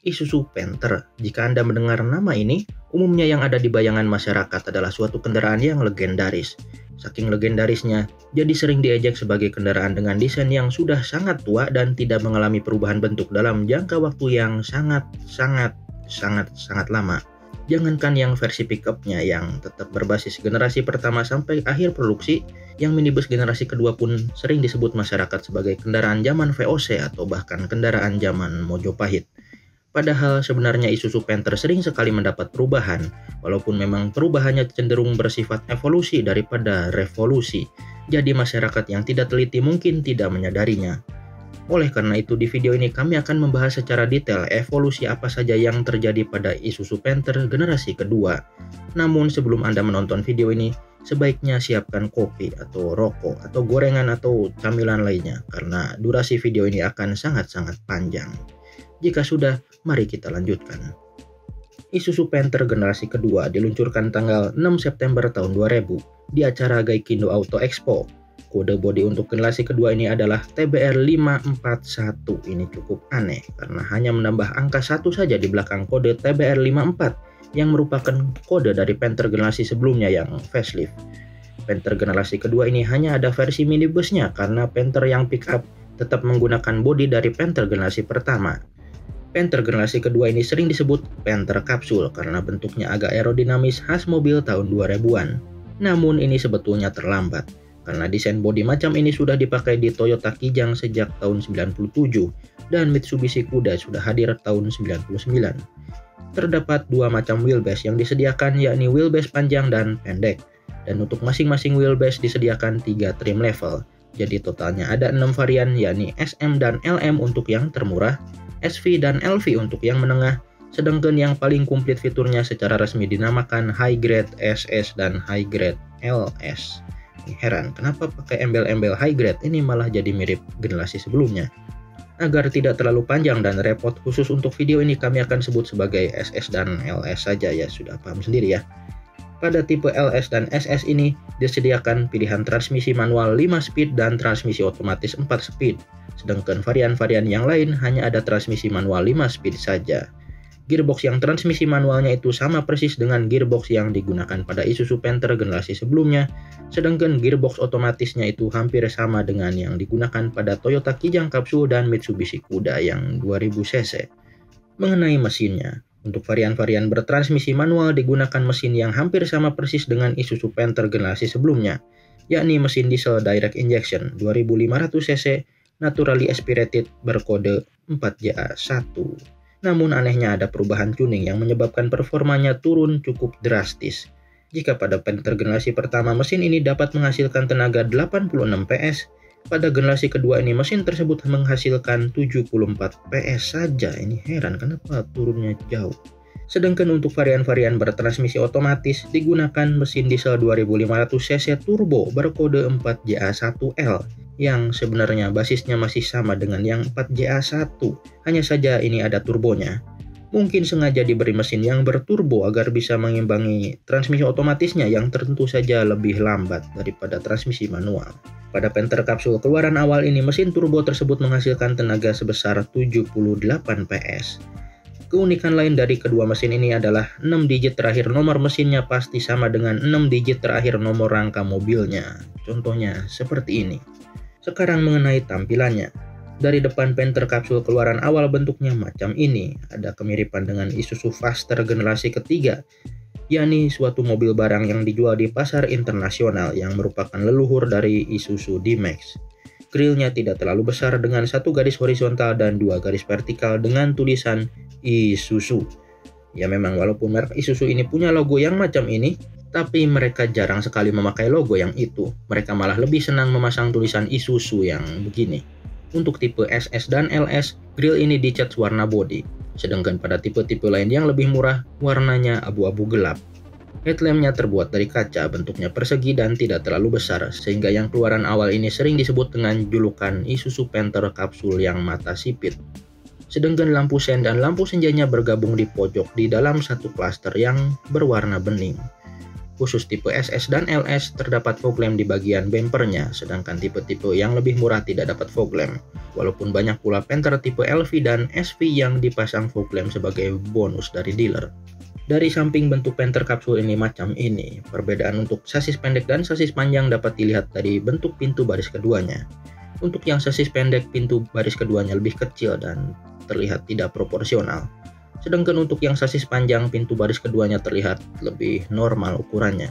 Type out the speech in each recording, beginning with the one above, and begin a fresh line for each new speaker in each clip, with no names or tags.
Isuzu Panther. Jika Anda mendengar nama ini, umumnya yang ada di bayangan masyarakat adalah suatu kendaraan yang legendaris. Saking legendarisnya, jadi sering diejek sebagai kendaraan dengan desain yang sudah sangat tua dan tidak mengalami perubahan bentuk dalam jangka waktu yang sangat lama. Jangankan yang versi pickupnya yang tetap berbasis generasi pertama sampai akhir produksi, yang minibus generasi kedua pun sering disebut masyarakat sebagai kendaraan zaman VOC atau bahkan kendaraan zaman Mojopahit. Padahal sebenarnya Isuzu Panther sering sekali mendapat perubahan, walaupun memang perubahannya cenderung bersifat evolusi daripada revolusi. Jadi masyarakat yang tidak teliti mungkin tidak menyadarinya. Oleh karena itu di video ini kami akan membahas secara detail evolusi apa saja yang terjadi pada Isuzu Panther generasi kedua. Namun sebelum Anda menonton video ini, sebaiknya siapkan kopi atau rokok atau gorengan atau camilan lainnya karena durasi video ini akan sangat-sangat panjang. Jika sudah, mari kita lanjutkan. Isuzu Panther generasi kedua diluncurkan tanggal 6 September tahun 2000 di acara Gaikindo Auto Expo. Kode bodi untuk generasi kedua ini adalah TBR541. Ini cukup aneh karena hanya menambah angka 1 saja di belakang kode TBR54 yang merupakan kode dari Panther generasi sebelumnya yang facelift. Panther generasi kedua ini hanya ada versi minibusnya karena Panther yang pickup tetap menggunakan bodi dari Panther generasi pertama. Panther generasi kedua ini sering disebut Panther Kapsul karena bentuknya agak aerodinamis khas mobil tahun 2000-an. Namun ini sebetulnya terlambat, karena desain bodi macam ini sudah dipakai di Toyota Kijang sejak tahun 97 dan Mitsubishi Kuda sudah hadir tahun 99. Terdapat dua macam wheelbase yang disediakan, yakni wheelbase panjang dan pendek. Dan untuk masing-masing wheelbase disediakan 3 trim level. Jadi totalnya ada 6 varian, yakni SM dan LM untuk yang termurah, SV dan LV untuk yang menengah, sedangkan yang paling komplit fiturnya secara resmi dinamakan High Grade SS dan High Grade LS. Heran, kenapa pakai embel-embel High Grade ini malah jadi mirip generasi sebelumnya? Agar tidak terlalu panjang dan repot, khusus untuk video ini kami akan sebut sebagai SS dan LS saja ya, sudah paham sendiri ya. Pada tipe LS dan SS ini disediakan pilihan transmisi manual 5 speed dan transmisi otomatis 4 speed. Sedangkan varian-varian yang lain hanya ada transmisi manual 5 speed saja. Gearbox yang transmisi manualnya itu sama persis dengan gearbox yang digunakan pada Isuzu Panther generasi sebelumnya, sedangkan gearbox otomatisnya itu hampir sama dengan yang digunakan pada Toyota Kijang Capsule dan Mitsubishi Kuda yang 2000 cc. Mengenai mesinnya, untuk varian-varian bertransmisi manual digunakan mesin yang hampir sama persis dengan Isuzu Panther generasi sebelumnya, yakni mesin diesel direct injection 2500 cc naturally aspirated berkode 4JA1. Namun anehnya ada perubahan tuning yang menyebabkan performanya turun cukup drastis. Jika pada Panther generasi pertama mesin ini dapat menghasilkan tenaga 86 PS, pada generasi kedua ini mesin tersebut menghasilkan 74 PS saja. Ini heran kenapa turunnya jauh. Sedangkan untuk varian-varian bertransmisi otomatis digunakan mesin diesel 2500 cc turbo berkode 4JA1L yang sebenarnya basisnya masih sama dengan yang 4JA1, hanya saja ini ada turbonya. Mungkin sengaja diberi mesin yang berturbo agar bisa mengimbangi transmisi otomatisnya yang tentu saja lebih lambat daripada transmisi manual. Pada Panther Kapsul keluaran awal ini mesin turbo tersebut menghasilkan tenaga sebesar 78 PS. Keunikan lain dari kedua mesin ini adalah 6 digit terakhir nomor mesinnya pasti sama dengan 6 digit terakhir nomor rangka mobilnya. Contohnya seperti ini. Sekarang mengenai tampilannya. Dari depan Panther Kapsul keluaran awal bentuknya macam ini. Ada kemiripan dengan Isuzu Faster generasi ketiga, yakni suatu mobil barang yang dijual di pasar internasional yang merupakan leluhur dari Isuzu D-Max. Grillnya tidak terlalu besar dengan satu garis horizontal dan dua garis vertikal dengan tulisan Isuzu. Ya memang walaupun merek Isuzu ini punya logo yang macam ini, tapi mereka jarang sekali memakai logo yang itu. Mereka malah lebih senang memasang tulisan Isuzu yang begini. Untuk tipe SS dan LS, grill ini dicat warna bodi. Sedangkan pada tipe-tipe lain yang lebih murah, warnanya abu-abu gelap. Headlampnya terbuat dari kaca, bentuknya persegi dan tidak terlalu besar, sehingga yang keluaran awal ini sering disebut dengan julukan Isuzu Panther Kapsul yang mata sipit. Sedangkan lampu sen dan lampu senjanya bergabung di pojok di dalam satu klaster yang berwarna bening. Khusus tipe SS dan LS terdapat fog lamp di bagian bempernya, sedangkan tipe-tipe yang lebih murah tidak dapat fog lamp. Walaupun banyak pula Panther tipe LV dan SV yang dipasang fog lamp sebagai bonus dari dealer. Dari samping bentuk Panther kapsul ini macam ini, perbedaan untuk sasis pendek dan sasis panjang dapat dilihat dari bentuk pintu baris keduanya. Untuk yang sasis pendek, pintu baris keduanya lebih kecil dan terlihat tidak proporsional. Sedangkan untuk yang sasis panjang, pintu baris keduanya terlihat lebih normal ukurannya.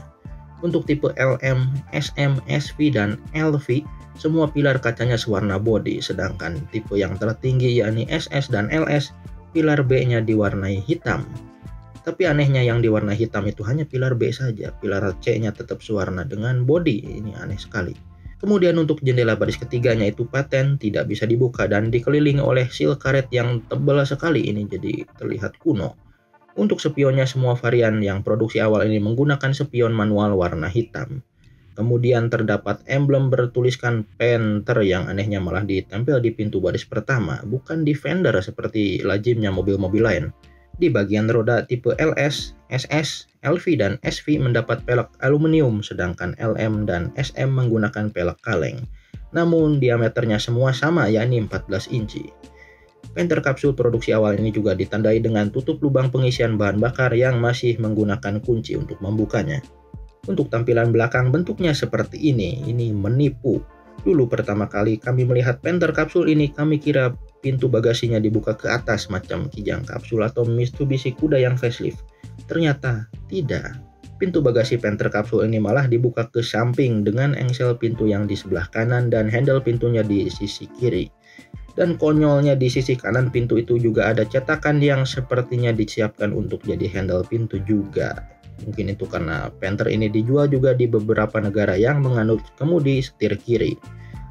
Untuk tipe LM, SM, SV, dan LV, semua pilar kacanya sewarna bodi, sedangkan tipe yang tertinggi yakni SS dan LS, pilar B-nya diwarnai hitam. Tapi anehnya yang diwarnai hitam itu hanya pilar B saja, pilar C-nya tetap sewarna dengan bodi, ini aneh sekali. Kemudian untuk jendela baris ketiganya itu paten, tidak bisa dibuka dan dikelilingi oleh seal karet yang tebal sekali, ini jadi terlihat kuno. Untuk spionnya semua varian yang produksi awal ini menggunakan spion manual warna hitam. Kemudian terdapat emblem bertuliskan Panther yang anehnya malah ditempel di pintu baris pertama, bukan di fender seperti lazimnya mobil-mobil lain. Di bagian roda tipe LS, SS, LV, dan SV mendapat pelek aluminium, sedangkan LM dan SM menggunakan pelek kaleng. Namun diameternya semua sama, yakni 14 inci. Panther kapsul produksi awal ini juga ditandai dengan tutup lubang pengisian bahan bakar yang masih menggunakan kunci untuk membukanya. Untuk tampilan belakang bentuknya seperti ini menipu. Dulu pertama kali kami melihat Panther kapsul ini, kami kira pintu bagasinya dibuka ke atas macam Kijang kapsul atau Mitsubishi Kuda yang facelift. Ternyata tidak. Pintu bagasi Panther kapsul ini malah dibuka ke samping dengan engsel pintu yang di sebelah kanan dan handle pintunya di sisi kiri. Dan konyolnya di sisi kanan pintu itu juga ada cetakan yang sepertinya disiapkan untuk jadi handle pintu juga. Mungkin itu karena Panther ini dijual juga di beberapa negara yang menganut kemudi setir kiri,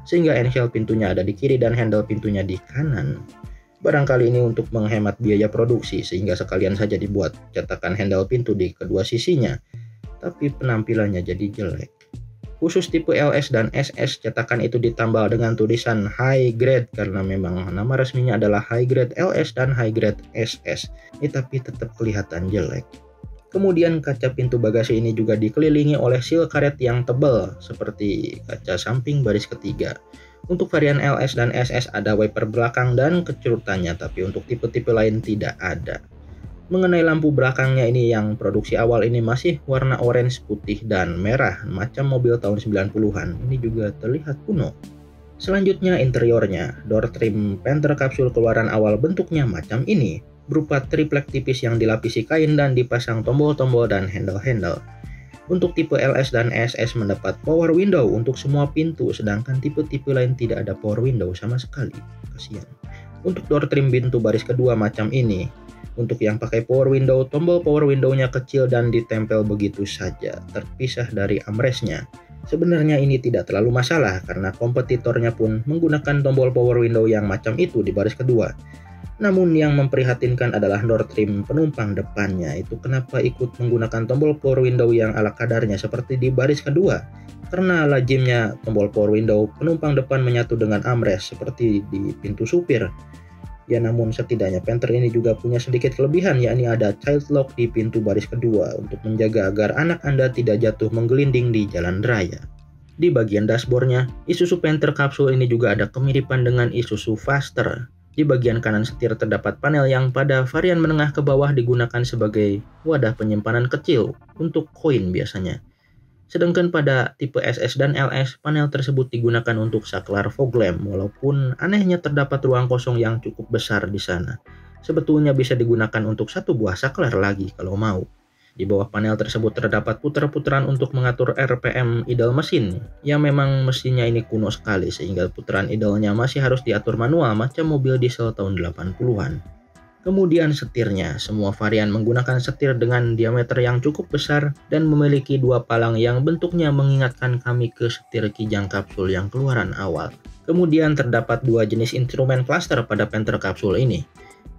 sehingga engsel pintunya ada di kiri dan handle pintunya di kanan. Barangkali ini untuk menghemat biaya produksi, sehingga sekalian saja dibuat cetakan handle pintu di kedua sisinya, tapi penampilannya jadi jelek. Khusus tipe LS dan SS, cetakan itu ditambal dengan tulisan high grade karena memang nama resminya adalah high grade LS dan high grade SS, tapi tetap kelihatan jelek. Kemudian kaca pintu bagasi ini juga dikelilingi oleh seal karet yang tebal seperti kaca samping baris ketiga. Untuk varian LS dan SS ada wiper belakang dan kecerutannya, tapi untuk tipe-tipe lain tidak ada. Mengenai lampu belakangnya ini yang produksi awal ini masih warna orange, putih, dan merah macam mobil tahun 90-an. Ini juga terlihat kuno. Selanjutnya interiornya, door trim Panther kapsul keluaran awal bentuknya macam ini, berupa triplek tipis yang dilapisi kain dan dipasang tombol-tombol dan handle-handle. Untuk tipe LS dan SS mendapat power window untuk semua pintu, sedangkan tipe-tipe lain tidak ada power window sama sekali. Kasihan. Untuk door trim pintu baris kedua macam ini. Untuk yang pakai power window, tombol power window-nya kecil dan ditempel begitu saja, terpisah dari armrest-nya. Sebenarnya ini tidak terlalu masalah karena kompetitornya pun menggunakan tombol power window yang macam itu di baris kedua. Namun yang memprihatinkan adalah door trim penumpang depannya. Itu kenapa ikut menggunakan tombol power window yang ala kadarnya seperti di baris kedua? Karena lazimnya tombol power window penumpang depan menyatu dengan armrest seperti di pintu supir. Ya, namun setidaknya Panther ini juga punya sedikit kelebihan, yakni ada child lock di pintu baris kedua untuk menjaga agar anak Anda tidak jatuh menggelinding di jalan raya. Di bagian dashboardnya, Isuzu Panther kapsul ini juga ada kemiripan dengan Isuzu Faster. Di bagian kanan setir terdapat panel yang pada varian menengah ke bawah digunakan sebagai wadah penyimpanan kecil untuk koin biasanya. Sedangkan pada tipe SS dan LS, panel tersebut digunakan untuk saklar fog lamp, walaupun anehnya terdapat ruang kosong yang cukup besar di sana. Sebetulnya bisa digunakan untuk satu buah saklar lagi kalau mau. Di bawah panel tersebut terdapat puter-puteran untuk mengatur RPM idle mesin, yang memang mesinnya ini kuno sekali sehingga putaran idle-nya masih harus diatur manual macam mobil diesel tahun 80-an. Kemudian setirnya, semua varian menggunakan setir dengan diameter yang cukup besar dan memiliki dua palang yang bentuknya mengingatkan kami ke setir Kijang kapsul yang keluaran awal. Kemudian terdapat dua jenis instrumen cluster pada Panther kapsul ini.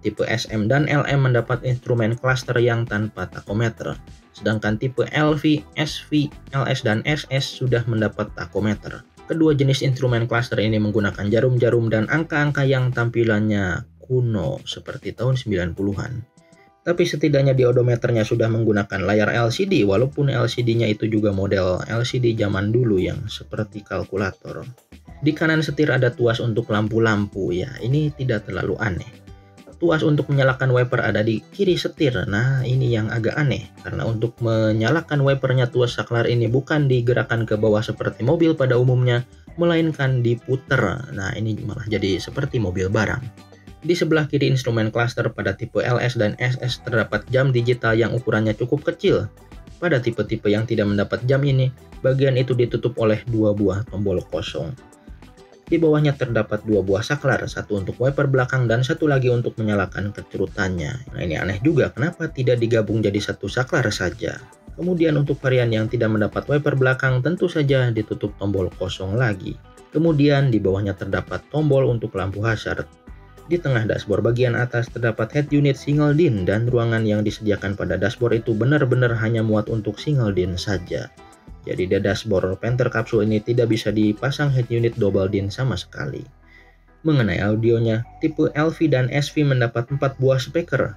Tipe SM dan LM mendapat instrumen cluster yang tanpa tachometer, sedangkan tipe LV, SV, LS, dan SS sudah mendapat tachometer. Kedua jenis instrumen cluster ini menggunakan jarum-jarum dan angka-angka yang tampilannya kuno seperti tahun 90-an. Tapi setidaknya di odometernya sudah menggunakan layar LCD, walaupun LCD-nya itu juga model LCD zaman dulu yang seperti kalkulator. Di kanan setir ada tuas untuk lampu-lampu, ya ini tidak terlalu aneh. Tuas untuk menyalakan wiper ada di kiri setir. Nah, ini yang agak aneh, karena untuk menyalakan wipernya tuas saklar ini bukan digerakkan ke bawah seperti mobil pada umumnya, melainkan diputer. Nah, ini malah jadi seperti mobil barang. Di sebelah kiri instrumen cluster pada tipe LS dan SS terdapat jam digital yang ukurannya cukup kecil. Pada tipe-tipe yang tidak mendapat jam ini, bagian itu ditutup oleh dua buah tombol kosong. Di bawahnya terdapat dua buah saklar, satu untuk wiper belakang dan satu lagi untuk menyalakan kecerutannya. Nah, ini aneh juga, kenapa tidak digabung jadi satu saklar saja? Kemudian untuk varian yang tidak mendapat wiper belakang, tentu saja ditutup tombol kosong lagi. Kemudian di bawahnya terdapat tombol untuk lampu hazard. Di tengah dashboard bagian atas terdapat head unit single DIN, dan ruangan yang disediakan pada dashboard itu benar-benar hanya muat untuk single DIN saja. Jadi di dashboard Panther kapsul ini tidak bisa dipasang head unit double DIN sama sekali. Mengenai audionya, tipe LV dan SV mendapat 4 buah speaker.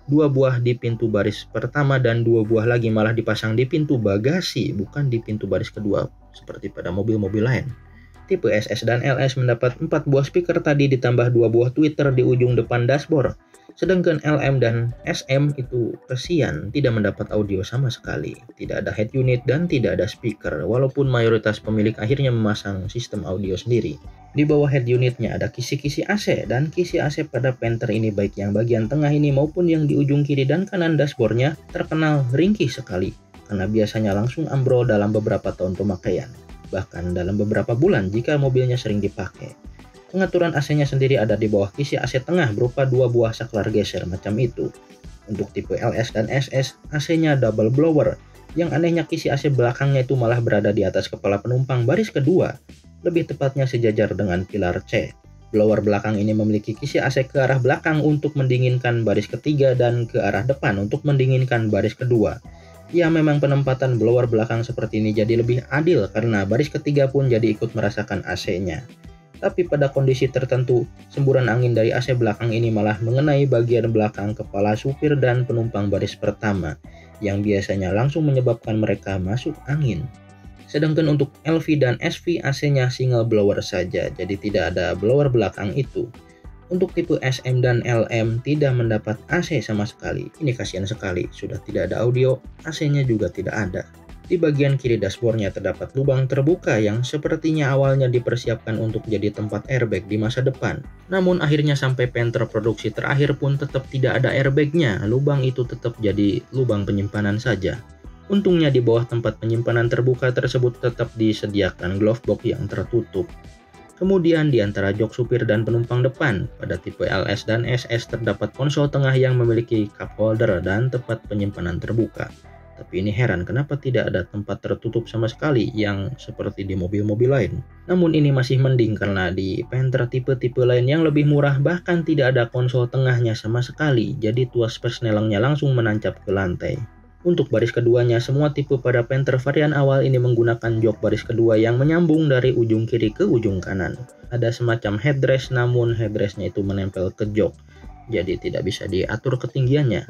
2 buah di pintu baris pertama dan 2 buah lagi malah dipasang di pintu bagasi, bukan di pintu baris kedua seperti pada mobil-mobil lain. Tipe SS dan LS mendapat 4 buah speaker tadi ditambah 2 buah tweeter di ujung depan dashboard. Sedangkan LM dan SM itu kesian, tidak mendapat audio sama sekali. Tidak ada head unit dan tidak ada speaker, walaupun mayoritas pemilik akhirnya memasang sistem audio sendiri. Di bawah head unitnya ada kisi-kisi AC, dan kisi AC pada Panther ini baik yang bagian tengah ini maupun yang di ujung kiri dan kanan dashboardnya terkenal ringkih sekali, karena biasanya langsung ambrol dalam beberapa tahun pemakaian, bahkan dalam beberapa bulan jika mobilnya sering dipakai. Pengaturan AC-nya sendiri ada di bawah kisi AC tengah berupa 2 buah saklar geser macam itu. Untuk tipe LS dan SS, AC-nya double blower. Yang anehnya kisi AC belakangnya itu malah berada di atas kepala penumpang baris kedua, lebih tepatnya sejajar dengan pilar C. Blower belakang ini memiliki kisi AC ke arah belakang untuk mendinginkan baris ketiga dan ke arah depan untuk mendinginkan baris kedua. Ya, memang penempatan blower belakang seperti ini jadi lebih adil karena baris ketiga pun jadi ikut merasakan AC-nya. Tapi pada kondisi tertentu, semburan angin dari AC belakang ini malah mengenai bagian belakang kepala supir dan penumpang baris pertama, yang biasanya langsung menyebabkan mereka masuk angin. Sedangkan untuk LV dan SV AC-nya single blower saja, jadi tidak ada blower belakang itu. Untuk tipe SM dan LM tidak mendapat AC sama sekali. Ini kasihan sekali, sudah tidak ada audio, AC-nya juga tidak ada. Di bagian kiri dashboardnya terdapat lubang terbuka yang sepertinya awalnya dipersiapkan untuk jadi tempat airbag di masa depan. Namun akhirnya sampai Panther produksi terakhir pun tetap tidak ada airbagnya, lubang itu tetap jadi lubang penyimpanan saja. Untungnya di bawah tempat penyimpanan terbuka tersebut tetap disediakan glove box yang tertutup. Kemudian di antara jok supir dan penumpang depan, pada tipe LS dan SS terdapat konsol tengah yang memiliki cup holder dan tempat penyimpanan terbuka. Tapi ini heran, kenapa tidak ada tempat tertutup sama sekali yang seperti di mobil-mobil lain. Namun ini masih mending karena di Panther tipe-tipe lain yang lebih murah bahkan tidak ada konsol tengahnya sama sekali, jadi tuas persnelengnya langsung menancap ke lantai. Untuk baris keduanya, semua tipe pada Panther varian awal ini menggunakan jok baris kedua yang menyambung dari ujung kiri ke ujung kanan. Ada semacam headrest, namun headrestnya itu menempel ke jok, jadi tidak bisa diatur ketinggiannya.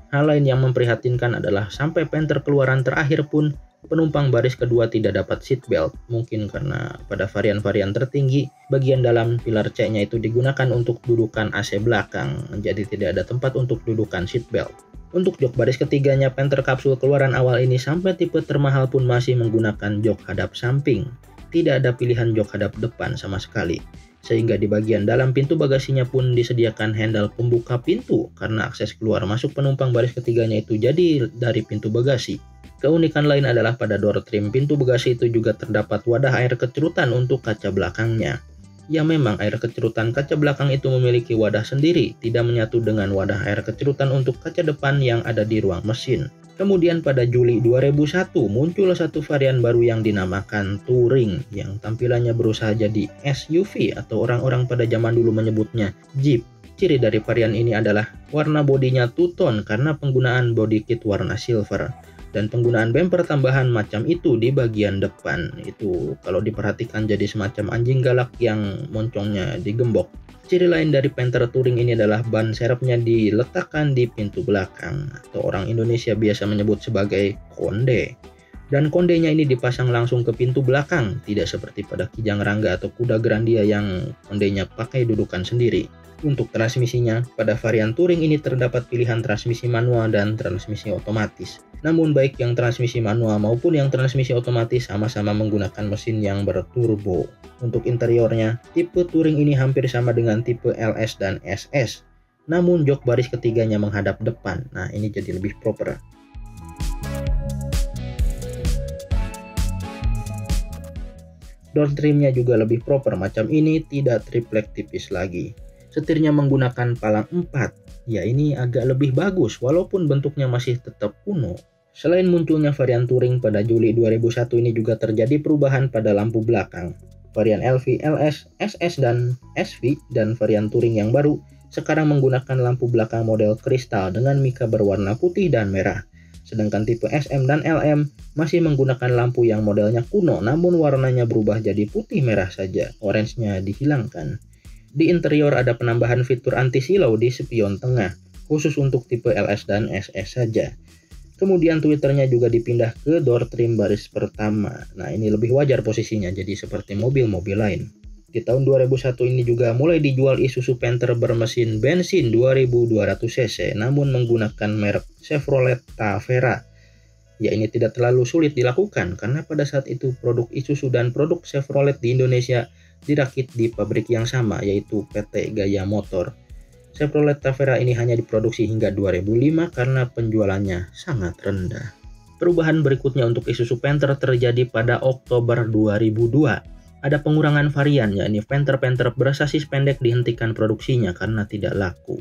Hal lain yang memprihatinkan adalah sampai Panther keluaran terakhir pun penumpang baris kedua tidak dapat seatbelt. Mungkin karena pada varian-varian tertinggi, bagian dalam pilar C-nya itu digunakan untuk dudukan AC belakang, jadi tidak ada tempat untuk dudukan seatbelt. Untuk jok baris ketiganya Panther kapsul keluaran awal ini sampai tipe termahal pun masih menggunakan jok hadap samping. Tidak ada pilihan jok hadap depan sama sekali. Sehingga di bagian dalam pintu bagasinya pun disediakan handle pembuka pintu karena akses keluar masuk penumpang baris ketiganya itu jadi dari pintu bagasi. Keunikan lain adalah pada door trim pintu bagasi itu juga terdapat wadah air kecerutan untuk kaca belakangnya. Ya, memang air kecerutan kaca belakang itu memiliki wadah sendiri, tidak menyatu dengan wadah air kecerutan untuk kaca depan yang ada di ruang mesin. Kemudian pada Juli 2001 muncul satu varian baru yang dinamakan Touring yang tampilannya berusaha jadi SUV atau orang-orang pada zaman dulu menyebutnya Jeep. Ciri dari varian ini adalah warna bodinya two-tone karena penggunaan body kit warna silver dan penggunaan bumper tambahan macam itu di bagian depan. Itu kalau diperhatikan jadi semacam anjing galak yang moncongnya digembok. Ciri lain dari Panther Touring ini adalah ban serepnya diletakkan di pintu belakang atau orang Indonesia biasa menyebut sebagai konde. Dan kondenya ini dipasang langsung ke pintu belakang, tidak seperti pada Kijang Rangga atau kuda Grandia yang kondenya pakai dudukan sendiri. Untuk transmisinya, pada varian Touring ini terdapat pilihan transmisi manual dan transmisi otomatis. Namun baik yang transmisi manual maupun yang transmisi otomatis sama-sama menggunakan mesin yang berturbo. Untuk interiornya, tipe Touring ini hampir sama dengan tipe LS dan SS. Namun jok baris ketiganya menghadap depan. Nah, ini jadi lebih proper. Door trimnya juga lebih proper, macam ini tidak triplek tipis lagi. Setirnya menggunakan palang 4. Ya, ini agak lebih bagus walaupun bentuknya masih tetap kuno. Selain munculnya varian Touring pada Juli 2001 ini juga terjadi perubahan pada lampu belakang. Varian LV, LS, SS, dan SV dan varian Touring yang baru sekarang menggunakan lampu belakang model kristal dengan mika berwarna putih dan merah. Sedangkan tipe SM dan LM masih menggunakan lampu yang modelnya kuno namun warnanya berubah jadi putih merah saja, orange-nya dihilangkan. Di interior ada penambahan fitur anti-silau di spion tengah, khusus untuk tipe LS dan SS saja. Kemudian tweeternya juga dipindah ke door trim baris pertama. Nah, ini lebih wajar posisinya, jadi seperti mobil-mobil lain. Di tahun 2001 ini juga mulai dijual Isuzu Panther bermesin bensin 2200 cc, namun menggunakan merek Chevrolet Tavera. Ya, ini tidak terlalu sulit dilakukan, karena pada saat itu produk Isuzu dan produk Chevrolet di Indonesia dirakit di pabrik yang sama, yaitu PT Gaya Motor. Chevrolet Tavera ini hanya diproduksi hingga 2005 karena penjualannya sangat rendah. Perubahan berikutnya untuk Isuzu Panther terjadi pada Oktober 2002. Ada pengurangan varian, yakni Panther bersasis pendek dihentikan produksinya karena tidak laku.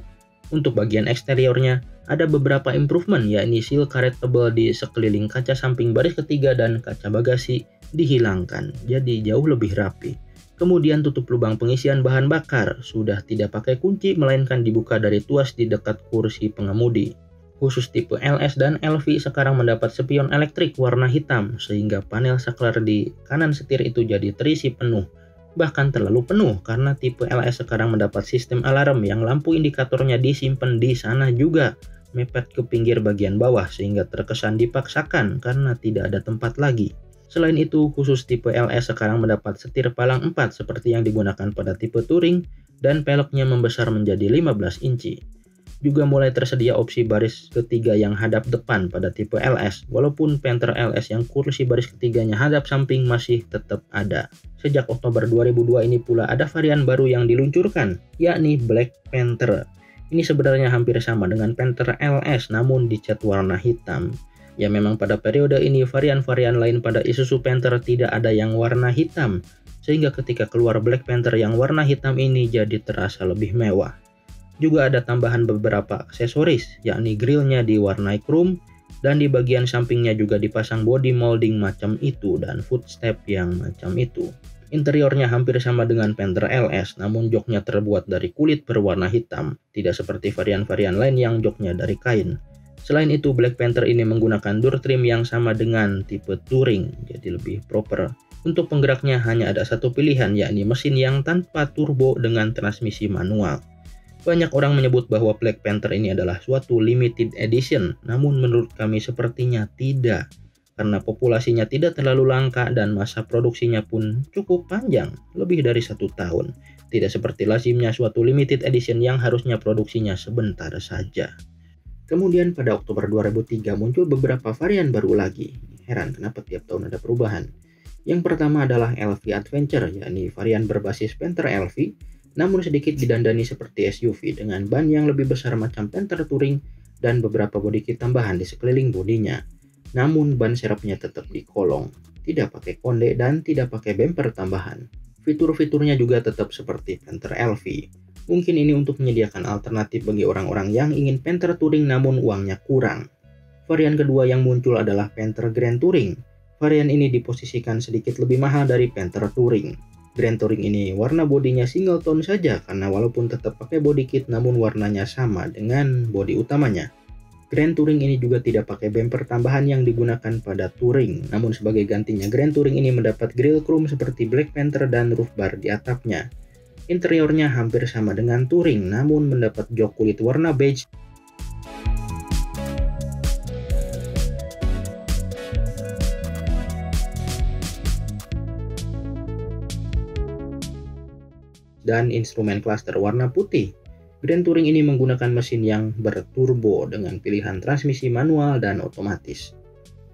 Untuk bagian eksteriornya, ada beberapa improvement, yakni seal karet tebal di sekeliling kaca samping baris ketiga dan kaca bagasi dihilangkan, jadi jauh lebih rapi. Kemudian tutup lubang pengisian bahan bakar sudah tidak pakai kunci melainkan dibuka dari tuas di dekat kursi pengemudi. Khusus tipe LS dan LV sekarang mendapat spion elektrik warna hitam sehingga panel saklar di kanan setir itu jadi terisi penuh. Bahkan terlalu penuh karena tipe LS sekarang mendapat sistem alarm yang lampu indikatornya disimpan di sana juga, mepet ke pinggir bagian bawah sehingga terkesan dipaksakan karena tidak ada tempat lagi. Selain itu, khusus tipe LS sekarang mendapat setir palang 4 seperti yang digunakan pada tipe Touring dan peleknya membesar menjadi 15 inci. Juga mulai tersedia opsi baris ketiga yang hadap depan pada tipe LS, walaupun Panther LS yang kursi baris ketiganya hadap samping masih tetap ada. Sejak Oktober 2002 ini pula ada varian baru yang diluncurkan, yakni Black Panther. Ini sebenarnya hampir sama dengan Panther LS namun dicat warna hitam. Ya, memang pada periode ini varian-varian lain pada Isuzu Panther tidak ada yang warna hitam, sehingga ketika keluar Black Panther yang warna hitam ini jadi terasa lebih mewah. Juga ada tambahan beberapa aksesoris, yakni grillnya diwarnai chrome, dan di bagian sampingnya juga dipasang body molding macam itu dan footstep yang macam itu. Interiornya hampir sama dengan Panther LS, namun joknya terbuat dari kulit berwarna hitam, tidak seperti varian-varian lain yang joknya dari kain. Selain itu, Black Panther ini menggunakan door trim yang sama dengan tipe Touring, jadi lebih proper. Untuk penggeraknya hanya ada satu pilihan, yakni mesin yang tanpa turbo dengan transmisi manual. Banyak orang menyebut bahwa Black Panther ini adalah suatu limited edition, namun menurut kami sepertinya tidak. Karena populasinya tidak terlalu langka dan masa produksinya pun cukup panjang, lebih dari 1 tahun. Tidak seperti lazimnya suatu limited edition yang harusnya produksinya sebentar saja. Kemudian pada Oktober 2003 muncul beberapa varian baru lagi. Heran kenapa tiap tahun ada perubahan. Yang pertama adalah LV Adventure, yakni varian berbasis Panther LV, namun sedikit didandani seperti SUV dengan ban yang lebih besar macam Panther Touring dan beberapa bodi kit tambahan di sekeliling bodinya. Namun ban serepnya tetap dikolong, tidak pakai konde dan tidak pakai bumper tambahan. Fitur-fiturnya juga tetap seperti Panther LV. Mungkin ini untuk menyediakan alternatif bagi orang-orang yang ingin Panther Touring namun uangnya kurang. Varian kedua yang muncul adalah Panther Grand Touring. Varian ini diposisikan sedikit lebih mahal dari Panther Touring. Grand Touring ini warna bodinya single tone saja karena walaupun tetap pakai body kit namun warnanya sama dengan bodi utamanya. Grand Touring ini juga tidak pakai bumper tambahan yang digunakan pada Touring, namun sebagai gantinya Grand Touring ini mendapat grill chrome seperti Black Panther dan roof bar di atapnya. Interiornya hampir sama dengan Touring, namun mendapat jok kulit warna beige dan instrumen cluster warna putih. Grand Touring ini menggunakan mesin yang berturbo dengan pilihan transmisi manual dan otomatis.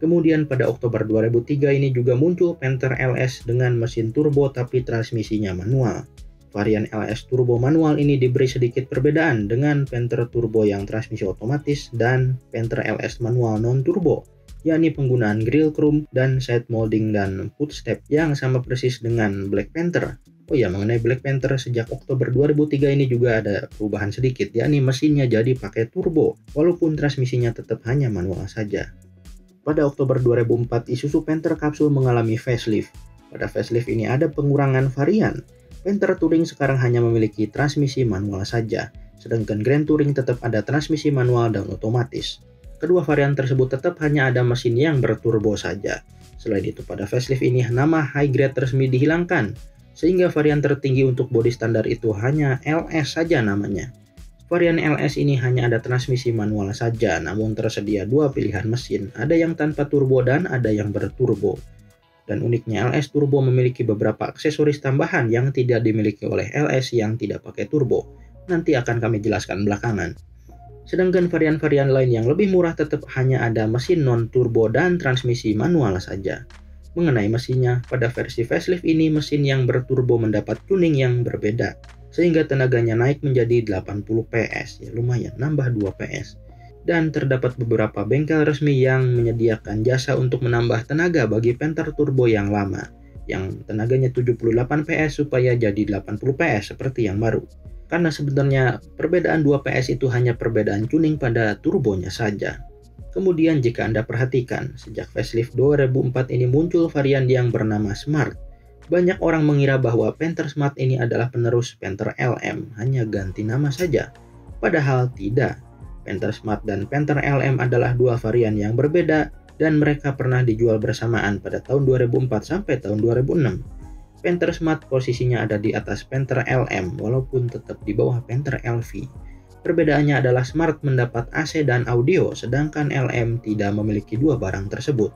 Kemudian pada Oktober 2003 ini juga muncul Panther LS dengan mesin turbo tapi transmisinya manual. Varian LS turbo manual ini diberi sedikit perbedaan dengan Panther turbo yang transmisi otomatis dan Panther LS manual non-turbo, yakni penggunaan grill chrome dan side molding dan footstep yang sama persis dengan Black Panther. Oh ya, mengenai Black Panther, sejak Oktober 2003 ini juga ada perubahan sedikit, yakni mesinnya jadi pakai turbo, walaupun transmisinya tetap hanya manual saja. Pada Oktober 2004, Isuzu Panther Capsule mengalami facelift. Pada facelift ini ada pengurangan varian. Panther Touring sekarang hanya memiliki transmisi manual saja, sedangkan Grand Touring tetap ada transmisi manual dan otomatis. Kedua varian tersebut tetap hanya ada mesin yang berturbo saja. Selain itu, pada facelift ini nama high grade resmi dihilangkan, sehingga varian tertinggi untuk bodi standar itu hanya LS saja namanya. Varian LS ini hanya ada transmisi manual saja, namun tersedia dua pilihan mesin, ada yang tanpa turbo dan ada yang berturbo. Dan uniknya LS Turbo memiliki beberapa aksesoris tambahan yang tidak dimiliki oleh LS yang tidak pakai turbo. Nanti akan kami jelaskan belakangan. Sedangkan varian-varian lain yang lebih murah tetap hanya ada mesin non-turbo dan transmisi manual saja. Mengenai mesinnya, pada versi facelift ini mesin yang berturbo mendapat tuning yang berbeda, sehingga tenaganya naik menjadi 80 PS, ya lumayan, nambah 2 PS. Dan terdapat beberapa bengkel resmi yang menyediakan jasa untuk menambah tenaga bagi Panther Turbo yang lama, yang tenaganya 78 PS supaya jadi 80 PS seperti yang baru. Karena sebenarnya perbedaan 2 PS itu hanya perbedaan tuning pada turbonya saja. Kemudian jika Anda perhatikan, sejak facelift 2004 ini muncul varian yang bernama Smart. Banyak orang mengira bahwa Panther Smart ini adalah penerus Panther LM, hanya ganti nama saja. Padahal tidak. Panther Smart dan Panther LM adalah dua varian yang berbeda dan mereka pernah dijual bersamaan pada tahun 2004 sampai tahun 2006. Panther Smart posisinya ada di atas Panther LM walaupun tetap di bawah Panther LV. Perbedaannya adalah Smart mendapat AC dan audio, sedangkan LM tidak memiliki dua barang tersebut.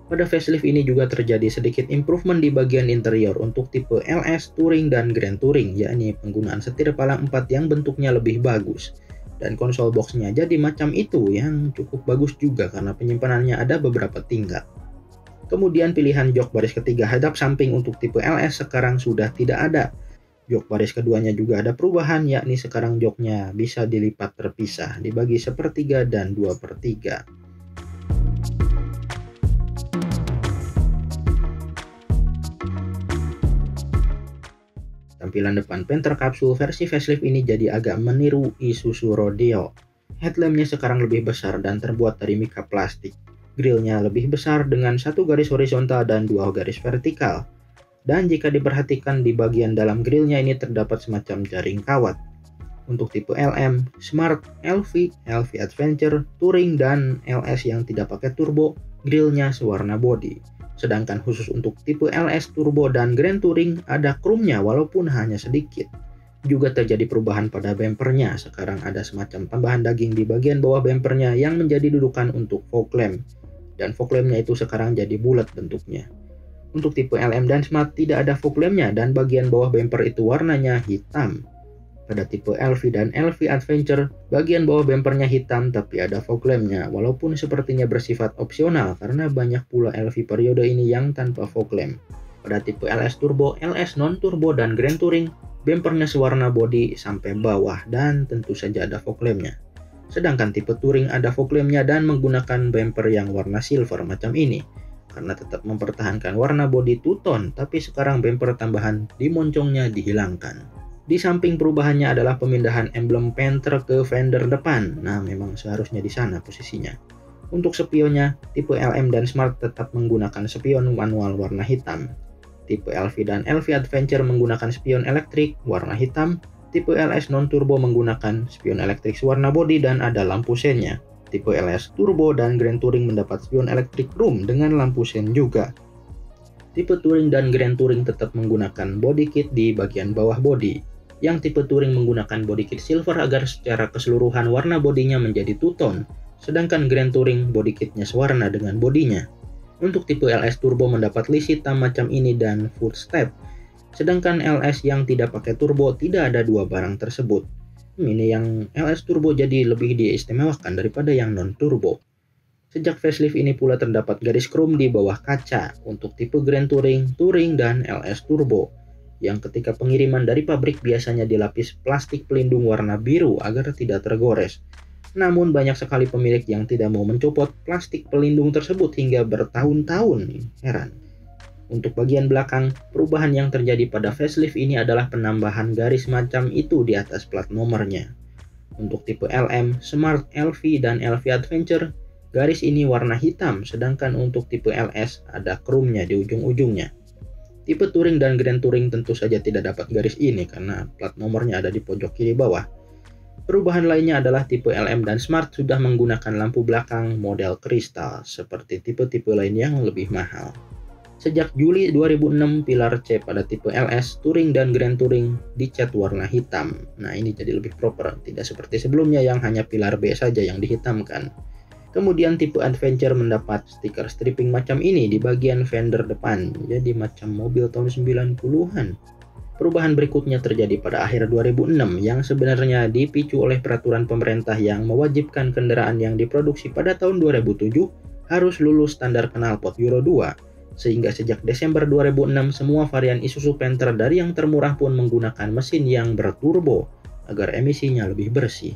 Pada facelift ini juga terjadi sedikit improvement di bagian interior untuk tipe LS, Touring, dan Grand Touring, yakni penggunaan setir palang 4 yang bentuknya lebih bagus. Dan konsol boxnya jadi macam itu yang cukup bagus juga karena penyimpanannya ada beberapa tingkat. Kemudian pilihan jok baris ketiga hadap samping untuk tipe LS sekarang sudah tidak ada. Jok baris keduanya juga ada perubahan, yakni sekarang joknya bisa dilipat terpisah, dibagi sepertiga dan 2/3. Tampilan depan Panther Capsule versi facelift ini jadi agak meniru Isuzu Rodeo. Headlampnya sekarang lebih besar dan terbuat dari mika plastik. Grillnya lebih besar dengan satu garis horizontal dan dua garis vertikal. Dan jika diperhatikan di bagian dalam grillnya ini terdapat semacam jaring kawat. Untuk tipe LM, Smart, LV, LV Adventure, Touring, dan LS yang tidak pakai turbo, grillnya sewarna bodi. Sedangkan khusus untuk tipe LS Turbo dan Grand Touring ada chrome-nya walaupun hanya sedikit. Juga terjadi perubahan pada bempernya, sekarang ada semacam tambahan daging di bagian bawah bempernya yang menjadi dudukan untuk fog lamp. Dan fog lamp-nya itu sekarang jadi bulat bentuknya. Untuk tipe LM dan Smart tidak ada fog lamp-nya dan bagian bawah bumper itu warnanya hitam. Pada tipe LV dan LV Adventure, bagian bawah bumpernya hitam tapi ada fog lamp-nya walaupun sepertinya bersifat opsional karena banyak pula LV periode ini yang tanpa fog lamp. Pada tipe LS Turbo, LS non-turbo dan Grand Touring, bumpernya sewarna bodi sampai bawah dan tentu saja ada fog lamp-nya. Sedangkan tipe Touring ada fog lamp-nya dan menggunakan bumper yang warna silver macam ini. Karena tetap mempertahankan warna bodi two-tone, tapi sekarang bumper tambahan di moncongnya dihilangkan. Di samping perubahannya adalah pemindahan emblem Panther ke fender depan. Nah, memang seharusnya di sana posisinya. Untuk spionnya, tipe LM dan Smart tetap menggunakan spion manual warna hitam. Tipe LV dan LV Adventure menggunakan spion elektrik warna hitam. Tipe LS non-turbo menggunakan spion elektrik warna bodi dan ada lampu sennya. Tipe LS Turbo dan Grand Touring mendapat spion elektrik room dengan lampu sen juga. Tipe Touring dan Grand Touring tetap menggunakan body kit di bagian bawah bodi. Yang tipe Touring menggunakan body kit silver agar secara keseluruhan warna bodinya menjadi two-tone, sedangkan Grand Touring body kitnya sewarna dengan bodinya. Untuk tipe LS Turbo mendapat list hitam macam ini dan footstep, sedangkan LS yang tidak pakai turbo tidak ada dua barang tersebut. Ini yang LS Turbo jadi lebih diistimewakan daripada yang non-turbo. Sejak facelift ini pula terdapat garis chrome di bawah kaca untuk tipe Grand Touring, Touring, dan LS Turbo, yang ketika pengiriman dari pabrik biasanya dilapis plastik pelindung warna biru agar tidak tergores. Namun banyak sekali pemilik yang tidak mau mencopot plastik pelindung tersebut hingga bertahun-tahun. Heran. Untuk bagian belakang, perubahan yang terjadi pada facelift ini adalah penambahan garis macam itu di atas plat nomornya. Untuk tipe LM, Smart, LV, dan LV Adventure, garis ini warna hitam, sedangkan untuk tipe LS ada chrome-nya di ujung-ujungnya. Tipe Touring dan Grand Touring tentu saja tidak dapat garis ini karena plat nomornya ada di pojok kiri bawah. Perubahan lainnya adalah tipe LM dan Smart sudah menggunakan lampu belakang model kristal seperti tipe-tipe lain yang lebih mahal. Sejak Juli 2006, pilar C pada tipe LS, Touring, dan Grand Touring dicat warna hitam. Nah, ini jadi lebih proper, tidak seperti sebelumnya yang hanya pilar B saja yang dihitamkan. Kemudian tipe Adventure mendapat stiker stripping macam ini di bagian fender depan, jadi macam mobil tahun 90-an. Perubahan berikutnya terjadi pada akhir 2006 yang sebenarnya dipicu oleh peraturan pemerintah yang mewajibkan kendaraan yang diproduksi pada tahun 2007 harus lulus standar knalpot Euro 2. Sehingga sejak Desember 2006 semua varian Isuzu Panther dari yang termurah pun menggunakan mesin yang berturbo agar emisinya lebih bersih.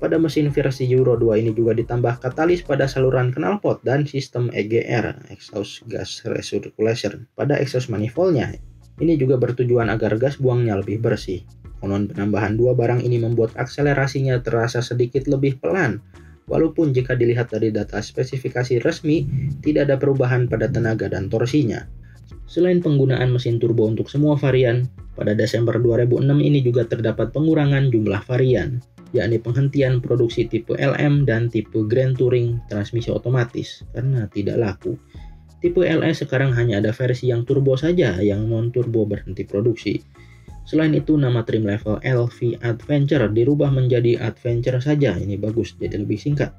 Pada mesin versi Euro 2 ini juga ditambah katalis pada saluran knalpot dan sistem EGR (Exhaust Gas Recirculation) pada exhaust manifoldnya. Ini juga bertujuan agar gas buangnya lebih bersih. Konon penambahan dua barang ini membuat akselerasinya terasa sedikit lebih pelan, walaupun jika dilihat dari data spesifikasi resmi, tidak ada perubahan pada tenaga dan torsinya. Selain penggunaan mesin turbo untuk semua varian, pada Desember 2006 ini juga terdapat pengurangan jumlah varian, yakni penghentian produksi tipe LM dan tipe Grand Touring transmisi otomatis karena tidak laku. Tipe LS sekarang hanya ada versi yang turbo saja, yang non-turbo berhenti produksi. Selain itu, nama trim level LV Adventure dirubah menjadi Adventure saja, ini bagus, jadi lebih singkat.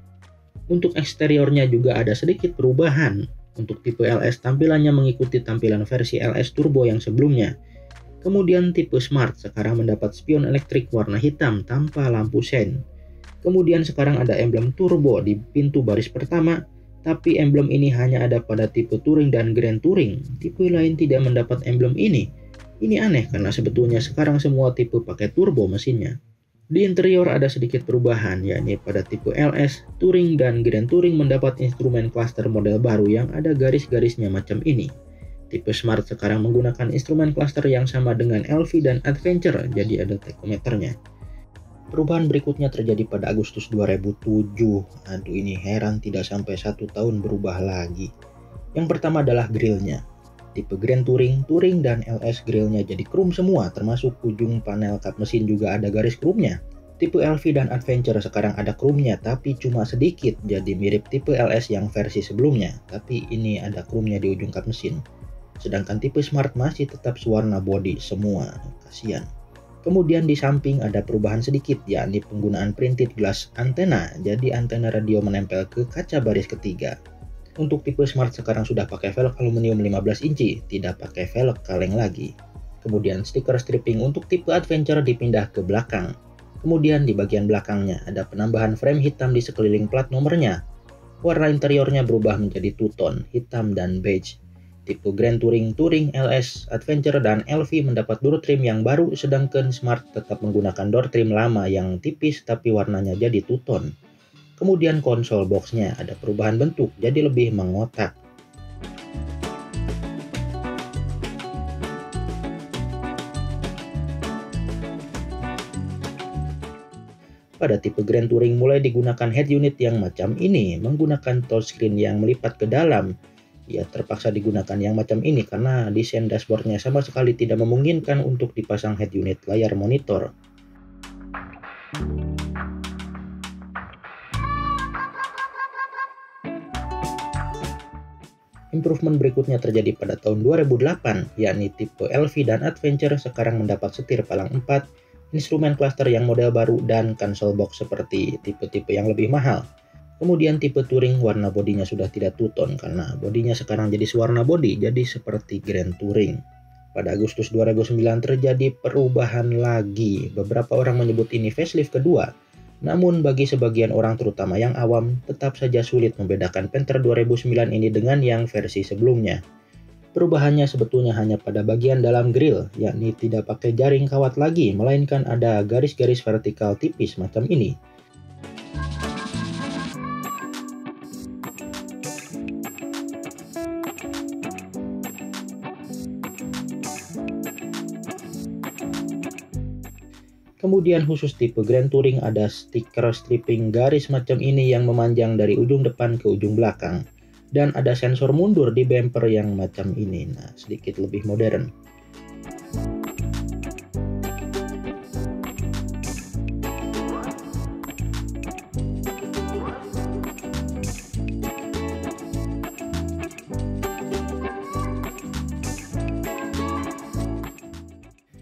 Untuk eksteriornya juga ada sedikit perubahan. Untuk tipe LS tampilannya mengikuti tampilan versi LS Turbo yang sebelumnya. Kemudian tipe Smart sekarang mendapat spion elektrik warna hitam tanpa lampu sein. Kemudian sekarang ada emblem turbo di pintu baris pertama, tapi emblem ini hanya ada pada tipe Touring dan Grand Touring. Tipe lain tidak mendapat emblem ini. Ini aneh karena sebetulnya sekarang semua tipe pakai turbo mesinnya. Di interior ada sedikit perubahan, yakni pada tipe LS, Touring, dan Grand Touring mendapat instrumen cluster model baru yang ada garis-garisnya macam ini. Tipe Smart sekarang menggunakan instrumen cluster yang sama dengan LV dan Adventure, jadi ada tachometernya. Perubahan berikutnya terjadi pada Agustus 2007. Aduh, ini heran tidak sampai 1 tahun berubah lagi. Yang pertama adalah grillnya. Tipe Grand Touring, Touring, dan LS grillnya jadi chrome semua, termasuk ujung panel kap mesin juga ada garis chrome-nya. Tipe LV dan Adventure sekarang ada chrome-nya, tapi cuma sedikit, jadi mirip tipe LS yang versi sebelumnya, tapi ini ada chrome-nya di ujung kap mesin. Sedangkan tipe Smart masih tetap sewarna body semua, kasihan. Kemudian di samping ada perubahan sedikit, yakni penggunaan printed glass antena, jadi antena radio menempel ke kaca baris ketiga. Untuk tipe Smart sekarang sudah pakai velg aluminium 15 inci, tidak pakai velg kaleng lagi. Kemudian stiker stripping untuk tipe Adventure dipindah ke belakang. Kemudian di bagian belakangnya ada penambahan frame hitam di sekeliling plat nomornya. Warna interiornya berubah menjadi two-tone, hitam dan beige. Tipe Grand Touring, Touring, LS, Adventure, dan LV mendapat door trim yang baru, sedangkan Smart tetap menggunakan door trim lama yang tipis tapi warnanya jadi two-tone. Kemudian konsol boxnya ada perubahan bentuk, jadi lebih mengotak. Pada tipe Grand Touring mulai digunakan head unit yang macam ini, menggunakan touchscreen yang melipat ke dalam. Ya, terpaksa digunakan yang macam ini karena desain dashboardnya sama sekali tidak memungkinkan untuk dipasang head unit layar monitor. Improvement berikutnya terjadi pada tahun 2008, yakni tipe LV dan Adventure sekarang mendapat setir palang 4, instrumen cluster yang model baru, dan console box seperti tipe-tipe yang lebih mahal. Kemudian tipe Touring warna bodinya sudah tidak two-tone karena bodinya sekarang jadi sewarna bodi, jadi seperti Grand Touring. Pada Agustus 2009 terjadi perubahan lagi. Beberapa orang menyebut ini facelift kedua. Namun bagi sebagian orang terutama yang awam, tetap saja sulit membedakan Panther 2009 ini dengan yang versi sebelumnya. Perubahannya sebetulnya hanya pada bagian dalam grill, yakni tidak pakai jaring kawat lagi, melainkan ada garis-garis vertikal tipis macam ini. Kemudian khusus tipe Grand Touring ada stiker stripping garis macam ini yang memanjang dari ujung depan ke ujung belakang. Dan ada sensor mundur di bumper yang macam ini, nah sedikit lebih modern.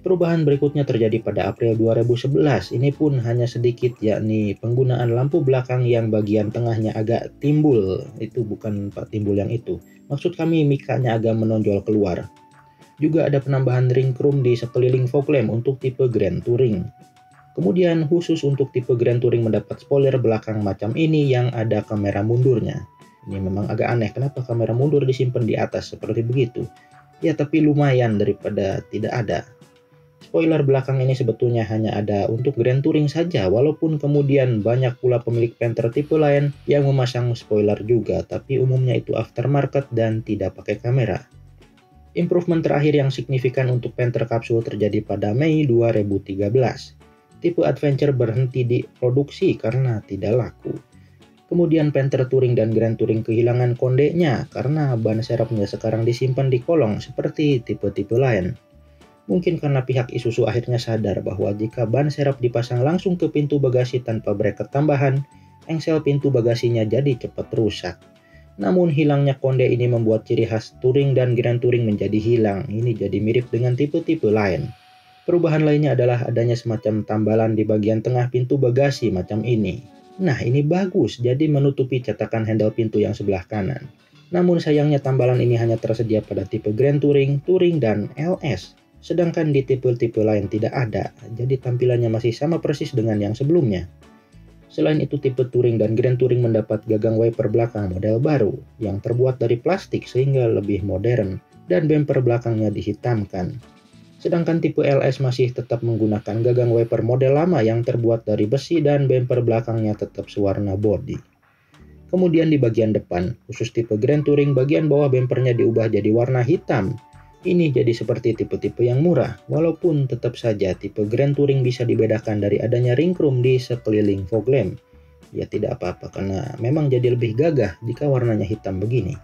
Perubahan berikutnya terjadi pada April 2011. Ini pun hanya sedikit, yakni penggunaan lampu belakang yang bagian tengahnya agak timbul. Itu bukan timbul yang itu. Maksud kami mikanya agak menonjol keluar. Juga ada penambahan ring chrome di sekeliling fog lamp untuk tipe Grand Touring. Kemudian khusus untuk tipe Grand Touring mendapat spoiler belakang macam ini yang ada kamera mundurnya. Ini memang agak aneh, kenapa kamera mundur disimpan di atas seperti begitu? Ya tapi lumayan daripada tidak ada. Spoiler belakang ini sebetulnya hanya ada untuk Grand Touring saja, walaupun kemudian banyak pula pemilik Panther tipe lain yang memasang spoiler juga, tapi umumnya itu aftermarket dan tidak pakai kamera. Improvement terakhir yang signifikan untuk Panther kapsul terjadi pada Mei 2013. Tipe Adventure berhenti diproduksi karena tidak laku. Kemudian Panther Touring dan Grand Touring kehilangan kondenya karena ban serepnya sekarang disimpan di kolong seperti tipe-tipe lain. Mungkin karena pihak Isuzu akhirnya sadar bahwa jika ban serep dipasang langsung ke pintu bagasi tanpa bracket tambahan, engsel pintu bagasinya jadi cepat rusak. Namun hilangnya konde ini membuat ciri khas Touring dan Grand Touring menjadi hilang. Ini jadi mirip dengan tipe-tipe lain. Perubahan lainnya adalah adanya semacam tambalan di bagian tengah pintu bagasi macam ini. Nah ini bagus, jadi menutupi cetakan handle pintu yang sebelah kanan. Namun sayangnya tambalan ini hanya tersedia pada tipe Grand Touring, Touring, dan LS. Sedangkan di tipe-tipe lain tidak ada, jadi tampilannya masih sama persis dengan yang sebelumnya. Selain itu tipe Touring dan Grand Touring mendapat gagang wiper belakang model baru, yang terbuat dari plastik sehingga lebih modern, dan bumper belakangnya dihitamkan. Sedangkan tipe LS masih tetap menggunakan gagang wiper model lama yang terbuat dari besi dan bumper belakangnya tetap sewarna bodi. Kemudian di bagian depan, khusus tipe Grand Touring bagian bawah bumpernya diubah jadi warna hitam. Ini jadi seperti tipe-tipe yang murah, walaupun tetap saja tipe Grand Touring bisa dibedakan dari adanya ring chrome di sekeliling fog lamp. Ya tidak apa-apa karena memang jadi lebih gagah jika warnanya hitam begini.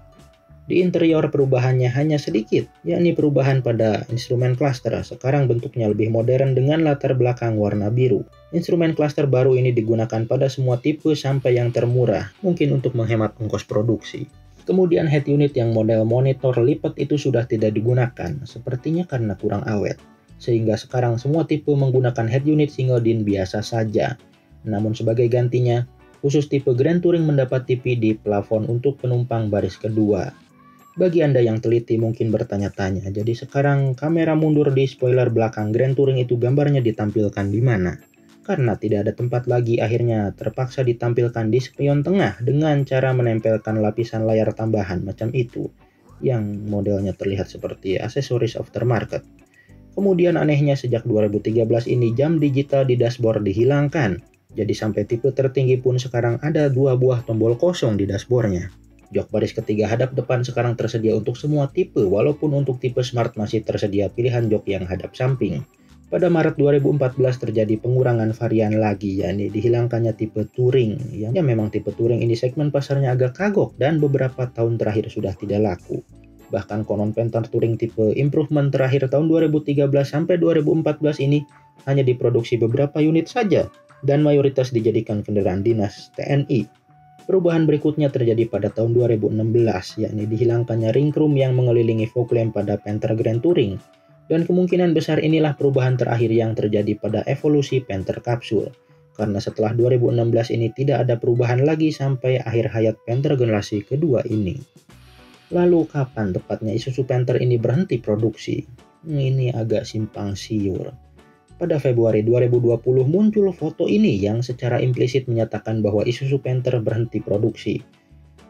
Di interior perubahannya hanya sedikit, yakni perubahan pada instrumen cluster. Sekarang bentuknya lebih modern dengan latar belakang warna biru. Instrumen cluster baru ini digunakan pada semua tipe sampai yang termurah, mungkin untuk menghemat ongkos produksi. Kemudian head unit yang model monitor lipat itu sudah tidak digunakan, sepertinya karena kurang awet. Sehingga sekarang semua tipe menggunakan head unit single din biasa saja. Namun sebagai gantinya, khusus tipe Grand Touring mendapat TV di plafon untuk penumpang baris kedua. Bagi Anda yang teliti mungkin bertanya-tanya, jadi sekarang kamera mundur di spoiler belakang Grand Touring itu gambarnya ditampilkan di mana? Karena tidak ada tempat lagi, akhirnya terpaksa ditampilkan di spion tengah dengan cara menempelkan lapisan layar tambahan macam itu, yang modelnya terlihat seperti aksesoris aftermarket. Kemudian anehnya sejak 2013 ini jam digital di dashboard dihilangkan, jadi sampai tipe tertinggi pun sekarang ada 2 buah tombol kosong di dashboardnya. Jok baris ketiga hadap depan sekarang tersedia untuk semua tipe, walaupun untuk tipe Smart masih tersedia pilihan jok yang hadap samping. Pada Maret 2014 terjadi pengurangan varian lagi, yakni dihilangkannya tipe Touring. Yang memang tipe Touring ini segmen pasarnya agak kagok dan beberapa tahun terakhir sudah tidak laku. Bahkan konon Panther Touring tipe Improvement terakhir tahun 2013 sampai 2014 ini hanya diproduksi beberapa unit saja dan mayoritas dijadikan kendaraan dinas TNI. Perubahan berikutnya terjadi pada tahun 2016, yakni dihilangkannya ring chrome yang mengelilingi fog lamp pada Panther Grand Touring. Dan kemungkinan besar inilah perubahan terakhir yang terjadi pada evolusi Panther Capsule. Karena setelah 2016 ini tidak ada perubahan lagi sampai akhir hayat Panther generasi kedua ini. Lalu kapan tepatnya Isuzu Panther ini berhenti produksi? Ini agak simpang siur. Pada Februari 2020 muncul foto ini yang secara implisit menyatakan bahwa Isuzu Panther berhenti produksi.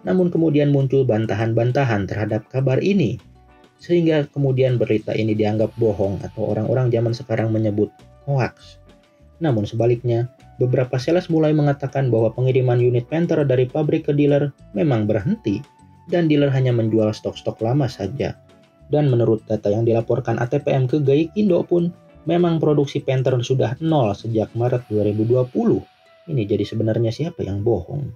Namun kemudian muncul bantahan-bantahan terhadap kabar ini, sehingga kemudian berita ini dianggap bohong atau orang-orang zaman sekarang menyebut hoax. Namun sebaliknya, beberapa sales mulai mengatakan bahwa pengiriman unit Panther dari pabrik ke dealer memang berhenti, dan dealer hanya menjual stok-stok lama saja. Dan menurut data yang dilaporkan ATPM ke Gaikindo pun, memang produksi Panther sudah nol sejak Maret 2020. Ini jadi sebenarnya siapa yang bohong?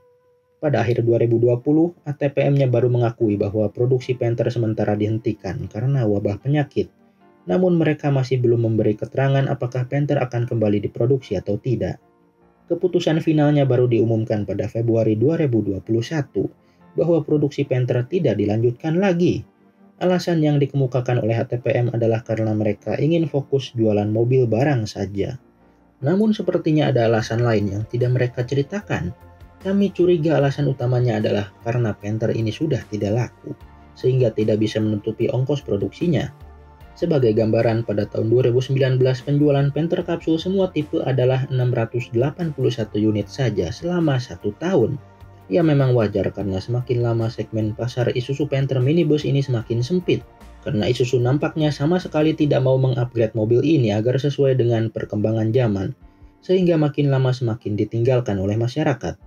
Pada akhir 2020, ATPM-nya baru mengakui bahwa produksi Panther sementara dihentikan karena wabah penyakit. Namun mereka masih belum memberi keterangan apakah Panther akan kembali diproduksi atau tidak. Keputusan finalnya baru diumumkan pada Februari 2021 bahwa produksi Panther tidak dilanjutkan lagi. Alasan yang dikemukakan oleh ATPM adalah karena mereka ingin fokus jualan mobil barang saja. Namun sepertinya ada alasan lain yang tidak mereka ceritakan. Kami curiga alasan utamanya adalah karena Panther ini sudah tidak laku, sehingga tidak bisa menutupi ongkos produksinya. Sebagai gambaran, pada tahun 2019 penjualan Panther Capsule semua tipe adalah 681 unit saja selama 1 tahun. Ya memang wajar karena semakin lama segmen pasar Isuzu Panther minibus ini semakin sempit. Karena Isuzu nampaknya sama sekali tidak mau mengupgrade mobil ini agar sesuai dengan perkembangan zaman, sehingga makin lama semakin ditinggalkan oleh masyarakat.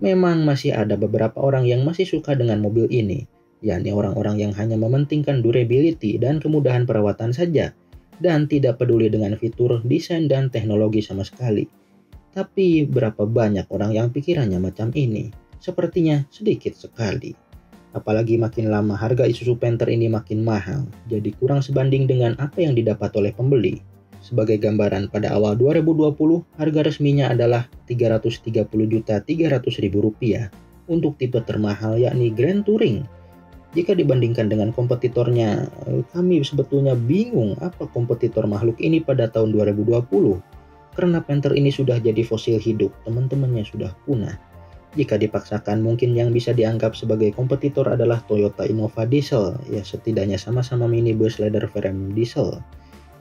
Memang masih ada beberapa orang yang masih suka dengan mobil ini, yakni orang-orang yang hanya mementingkan durability dan kemudahan perawatan saja, dan tidak peduli dengan fitur, desain, dan teknologi sama sekali. Tapi berapa banyak orang yang pikirannya macam ini? Sepertinya sedikit sekali. Apalagi makin lama harga Isuzu Panther ini makin mahal, jadi kurang sebanding dengan apa yang didapat oleh pembeli. Sebagai gambaran, pada awal 2020, harga resminya adalah Rp330.300.000 untuk tipe termahal yakni Grand Touring. Jika dibandingkan dengan kompetitornya, kami sebetulnya bingung apa kompetitor makhluk ini pada tahun 2020. Karena Panther ini sudah jadi fosil hidup, teman-temannya sudah punah. Jika dipaksakan, mungkin yang bisa dianggap sebagai kompetitor adalah Toyota Innova Diesel, ya setidaknya sama-sama minibus leather frame diesel.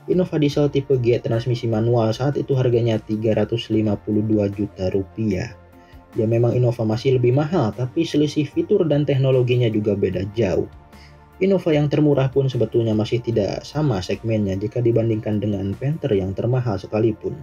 Innova Diesel tipe G transmisi manual saat itu harganya Rp352 juta. Ya memang Innova masih lebih mahal, tapi selisih fitur dan teknologinya juga beda jauh. Innova yang termurah pun sebetulnya masih tidak sama segmennya jika dibandingkan dengan Panther yang termahal sekalipun.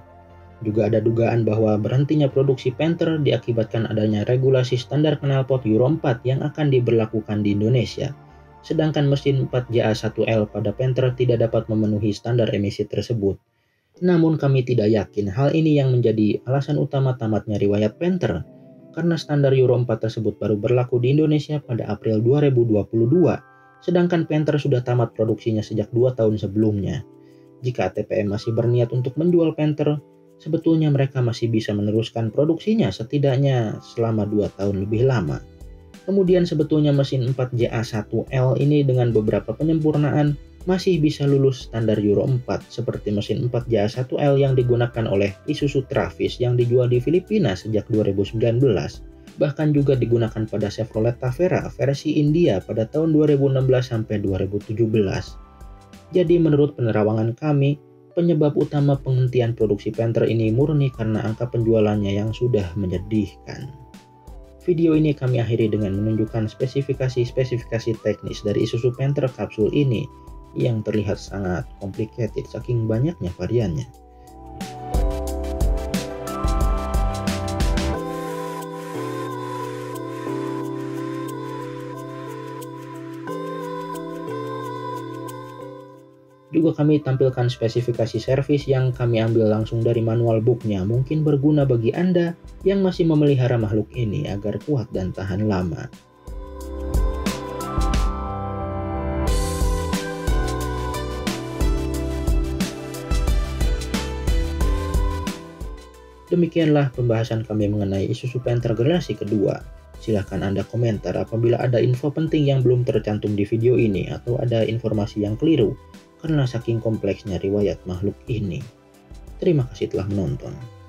Juga ada dugaan bahwa berhentinya produksi Panther diakibatkan adanya regulasi standar knalpot Euro 4 yang akan diberlakukan di Indonesia. Sedangkan mesin 4JA1L pada Panther tidak dapat memenuhi standar emisi tersebut. Namun kami tidak yakin hal ini yang menjadi alasan utama tamatnya riwayat Panther, karena standar Euro 4 tersebut baru berlaku di Indonesia pada April 2022, sedangkan Panther sudah tamat produksinya sejak 2 tahun sebelumnya. Jika ATPM masih berniat untuk menjual Panther, sebetulnya mereka masih bisa meneruskan produksinya setidaknya selama 2 tahun lebih lama. Kemudian sebetulnya mesin 4JA1L ini dengan beberapa penyempurnaan masih bisa lulus standar Euro 4 seperti mesin 4JA1L yang digunakan oleh Isuzu Travis yang dijual di Filipina sejak 2019. Bahkan juga digunakan pada Chevrolet Tavera versi India pada tahun 2016 sampai 2017. Jadi menurut penerawangan kami, penyebab utama penghentian produksi Panther ini murni karena angka penjualannya yang sudah menyedihkan. Video ini kami akhiri dengan menunjukkan spesifikasi teknis dari Isuzu Panther Capsule ini yang terlihat sangat complicated saking banyaknya variannya. Juga kami tampilkan spesifikasi servis yang kami ambil langsung dari manual booknya, mungkin berguna bagi Anda yang masih memelihara makhluk ini agar kuat dan tahan lama. Demikianlah pembahasan kami mengenai Isuzu Panther generasi kedua. Silahkan Anda komentar apabila ada info penting yang belum tercantum di video ini atau ada informasi yang keliru karena saking kompleksnya riwayat makhluk ini. Terima kasih telah menonton.